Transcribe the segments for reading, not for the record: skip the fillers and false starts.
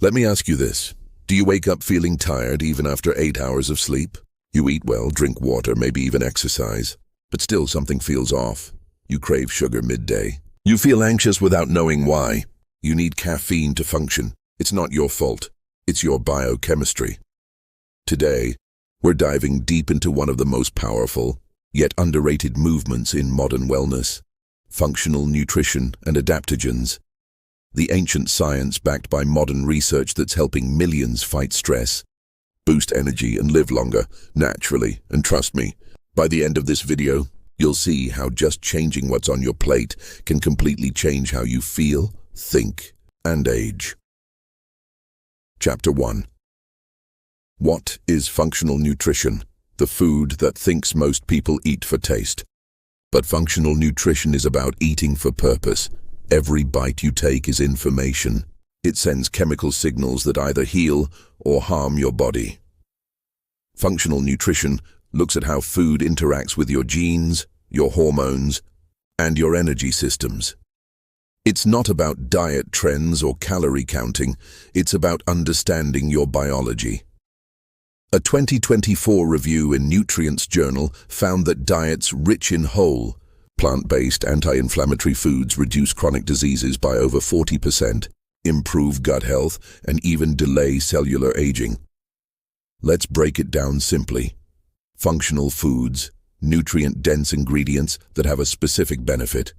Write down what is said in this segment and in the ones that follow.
Let me ask you this. Do you wake up feeling tired even after 8 hours of sleep? You eat well, drink water, maybe even exercise, but still something feels off. You crave sugar midday. You feel anxious without knowing why. You need caffeine to function. It's not your fault. It's your biochemistry. Today, we're diving deep into one of the most powerful, yet underrated movements in modern wellness: functional nutrition and adaptogens. The ancient science backed by modern research that's helping millions fight stress, boost energy, and live longer, naturally. And trust me, by the end of this video, you'll see how just changing what's on your plate can completely change how you feel, think, and age. Chapter 1. What is functional nutrition? The food that thinks most people eat for taste. But functional nutrition is about eating for purpose. Every bite you take is information. It sends chemical signals that either heal or harm your body. Functional nutrition looks at how food interacts with your genes, your hormones, and your energy systems. It's not about diet trends or calorie counting. It's about understanding your biology. A 2024 review in Nutrients Journal found that diets rich in whole, plant-based anti-inflammatory foods reduce chronic diseases by over 40%, improve gut health, and even delay cellular aging. Let's break it down simply. Functional foods, nutrient-dense ingredients that have a specific benefit.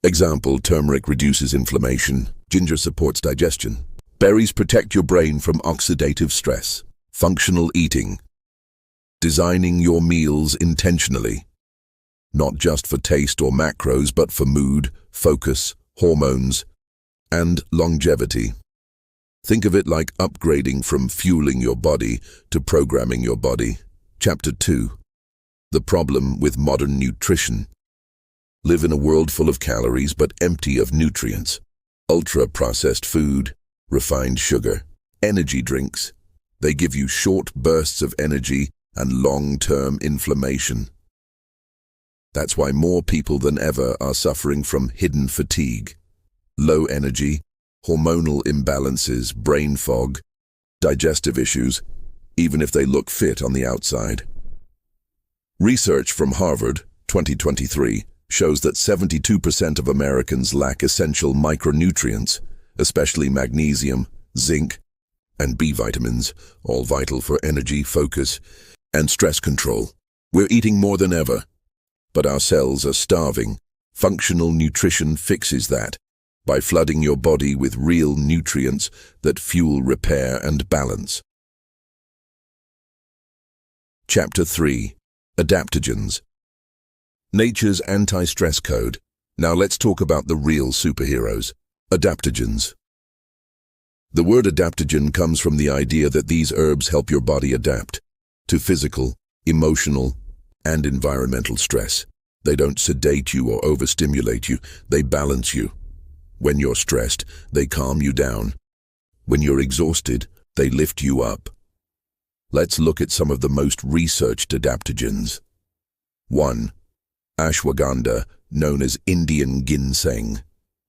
Example: turmeric reduces inflammation, ginger supports digestion, berries protect your brain from oxidative stress. Functional eating. Designing your meals intentionally. Not just for taste or macros, but for mood, focus, hormones, and longevity. Think of it like upgrading from fueling your body to programming your body. Chapter 2. The problem with modern nutrition. Live in a world full of calories but empty of nutrients. Ultra-processed food, refined sugar, energy drinks. They give you short bursts of energy and long-term inflammation. That's why more people than ever are suffering from hidden fatigue, low energy, hormonal imbalances, brain fog, digestive issues, even if they look fit on the outside. Research from Harvard, 2023, shows that 72% of Americans lack essential micronutrients, especially magnesium, zinc, and B vitamins, all vital for energy, focus, and stress control. We're eating more than ever, but our cells are starving. Functional nutrition fixes that by flooding your body with real nutrients that fuel repair and balance. Chapter 3. Adaptogens. Nature's anti-stress code. Now let's talk about the real superheroes. Adaptogens. The word adaptogen comes from the idea that these herbs help your body adapt to physical, emotional, and environmental stress. They don't sedate you or overstimulate you, they balance you. When you're stressed, they calm you down. When you're exhausted, they lift you up. Let's look at some of the most researched adaptogens. 1. Ashwagandha, known as Indian ginseng.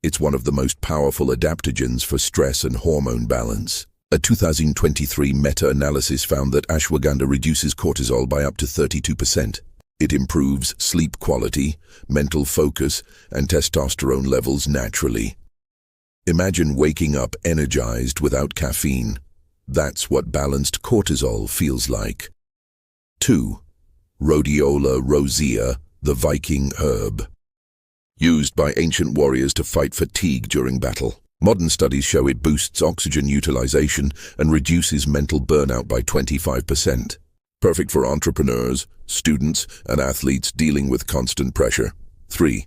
It's one of the most powerful adaptogens for stress and hormone balance. A 2023 meta-analysis found that ashwagandha reduces cortisol by up to 32%. It improves sleep quality, mental focus, and testosterone levels naturally. Imagine waking up energized without caffeine. That's what balanced cortisol feels like. 2. Rhodiola rosea, the Viking herb. Used by ancient warriors to fight fatigue during battle. Modern studies show it boosts oxygen utilization and reduces mental burnout by 25%. Perfect for entrepreneurs, students, and athletes dealing with constant pressure. 3.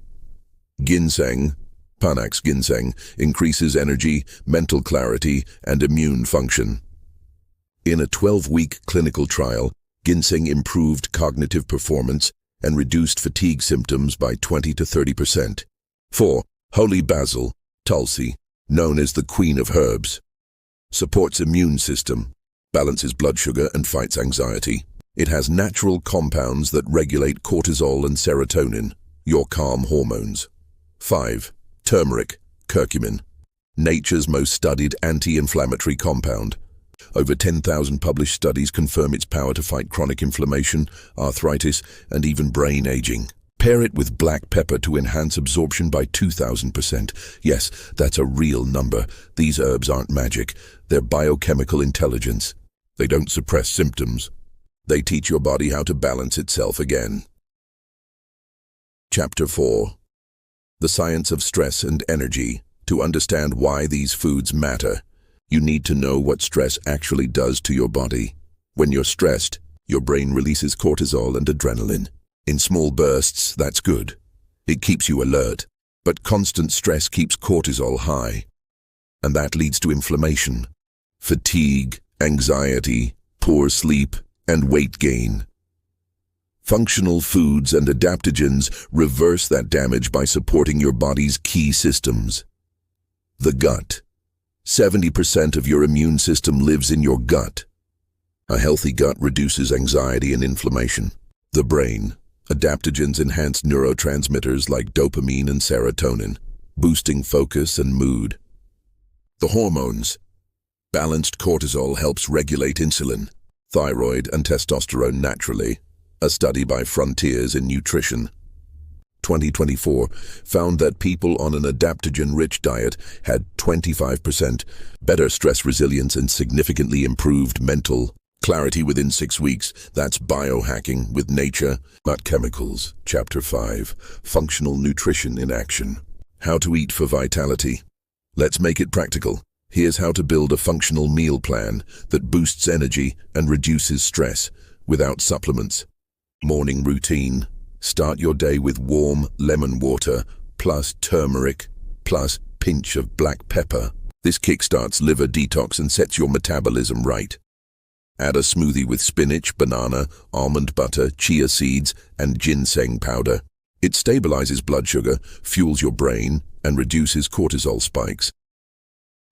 Ginseng, Panax ginseng, increases energy, mental clarity, and immune function. In a 12-week clinical trial, ginseng improved cognitive performance and reduced fatigue symptoms by 20 to 30%. 4. Holy basil, Tulsi, known as the Queen of Herbs. Supports immune system, balances blood sugar, and fights anxiety. It has natural compounds that regulate cortisol and serotonin, your calm hormones. 5. Turmeric, curcumin. nature's most studied anti-inflammatory compound. Over 10,000 published studies confirm its power to fight chronic inflammation, arthritis, and even brain aging. Pair it with black pepper to enhance absorption by 2,000%. Yes, that's a real number. These herbs aren't magic. They're biochemical intelligence. They don't suppress symptoms. They teach your body how to balance itself again. Chapter 4. The Science of Stress and Energy. To understand why these foods matter, you need to know what stress actually does to your body. When you're stressed, your brain releases cortisol and adrenaline. In small bursts, that's good. It keeps you alert. But constant stress keeps cortisol high. And that leads to inflammation, fatigue, anxiety, poor sleep, and weight gain. Functional foods and adaptogens reverse that damage by supporting your body's key systems. The gut. 70% of your immune system lives in your gut. A healthy gut reduces anxiety and inflammation. The brain. Adaptogens enhance neurotransmitters like dopamine and serotonin, boosting focus and mood. The hormones. Balanced cortisol helps regulate insulin, thyroid, and testosterone naturally. A study by Frontiers in Nutrition 2024 found that people on an adaptogen-rich diet had 25% better stress resilience and significantly improved mental clarity within 6 weeks. That's biohacking with nature, not chemicals. Chapter 5. Functional Nutrition in Action. How to eat for vitality. Let's make it practical. Here's how to build a functional meal plan that boosts energy and reduces stress without supplements. Morning routine. Start your day with warm lemon water plus turmeric plus pinch of black pepper. This kickstarts liver detox and sets your metabolism right. Add a smoothie with spinach, banana, almond butter, chia seeds, and ginseng powder. It stabilizes blood sugar, fuels your brain, and reduces cortisol spikes.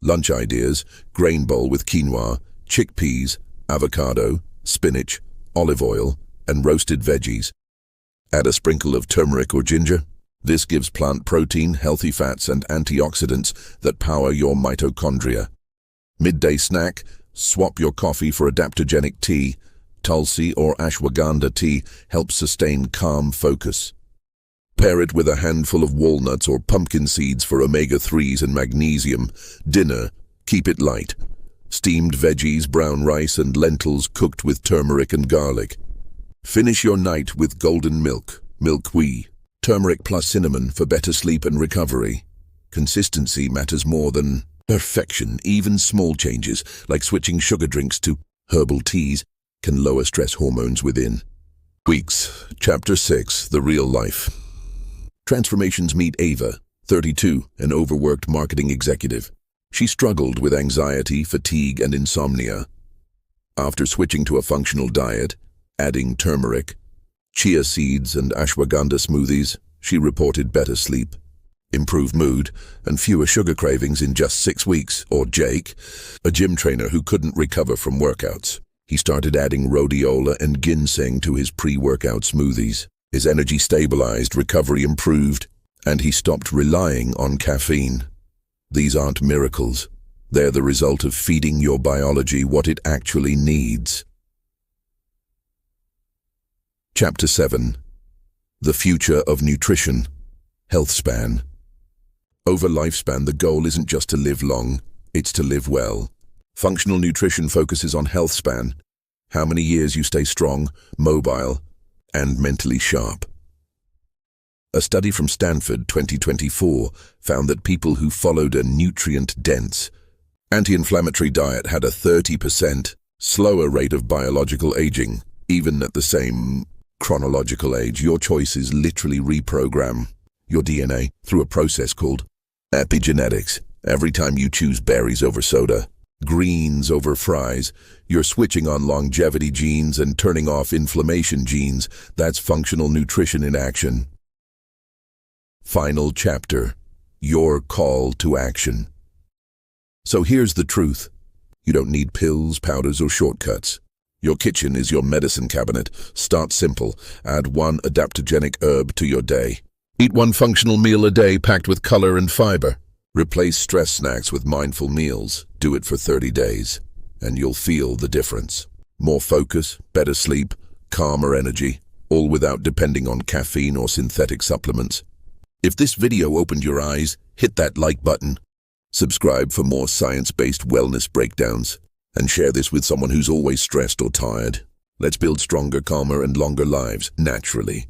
Lunch ideas: grain bowl with quinoa, chickpeas, avocado, spinach, olive oil, and roasted veggies. Add a sprinkle of turmeric or ginger. This gives plant protein, healthy fats, and antioxidants that power your mitochondria. Midday snack: swap your coffee for adaptogenic tea. Tulsi or ashwagandha tea helps sustain calm focus. Pair it with a handful of walnuts or pumpkin seeds for omega-3s and magnesium. Dinner: keep it light. Steamed veggies, brown rice, and lentils cooked with turmeric and garlic. Finish your night with golden milk, milkweed, turmeric plus cinnamon for better sleep and recovery. Consistency matters more than perfection. Even small changes, like switching sugar drinks to herbal teas, can lower stress hormones within weeks. Chapter 6. The Real Life. Transformations. Meet Ava, 32, an overworked marketing executive. She struggled with anxiety, fatigue, and insomnia. After switching to a functional diet, adding turmeric, chia seeds, and ashwagandha smoothies, she reported better sleep, improved mood, and fewer sugar cravings in just 6 weeks. Or Jake, a gym trainer who couldn't recover from workouts. He started adding rhodiola and ginseng to his pre-workout smoothies. His energy stabilized, recovery improved, and he stopped relying on caffeine. These aren't miracles. They're the result of feeding your biology what it actually needs. Chapter 7. The Future of Nutrition. Health span. Over lifespan, the goal isn't just to live long, it's to live well. Functional nutrition focuses on health span, how many years you stay strong, mobile, and mentally sharp. A study from Stanford 2024 found that people who followed a nutrient-dense, anti-inflammatory diet had a 30% slower rate of biological aging, even at the same chronological age. Your choices literally reprogram your DNA through a process called epigenetics. Every time you choose berries over soda, greens over fries, you're switching on longevity genes and turning off inflammation genes. That's functional nutrition in action. Final chapter. Your call to action. So here's the truth. You don't need pills, powders, or shortcuts. Your kitchen is your medicine cabinet. Start simple. Add one adaptogenic herb to your day. Eat one functional meal a day packed with color and fiber. Replace stress snacks with mindful meals. Do it for 30 days, and you'll feel the difference. More focus, better sleep, calmer energy, all without depending on caffeine or synthetic supplements. If this video opened your eyes, hit that like button. Subscribe for more science-based wellness breakdowns, and share this with someone who's always stressed or tired. Let's build stronger, calmer, and longer lives naturally.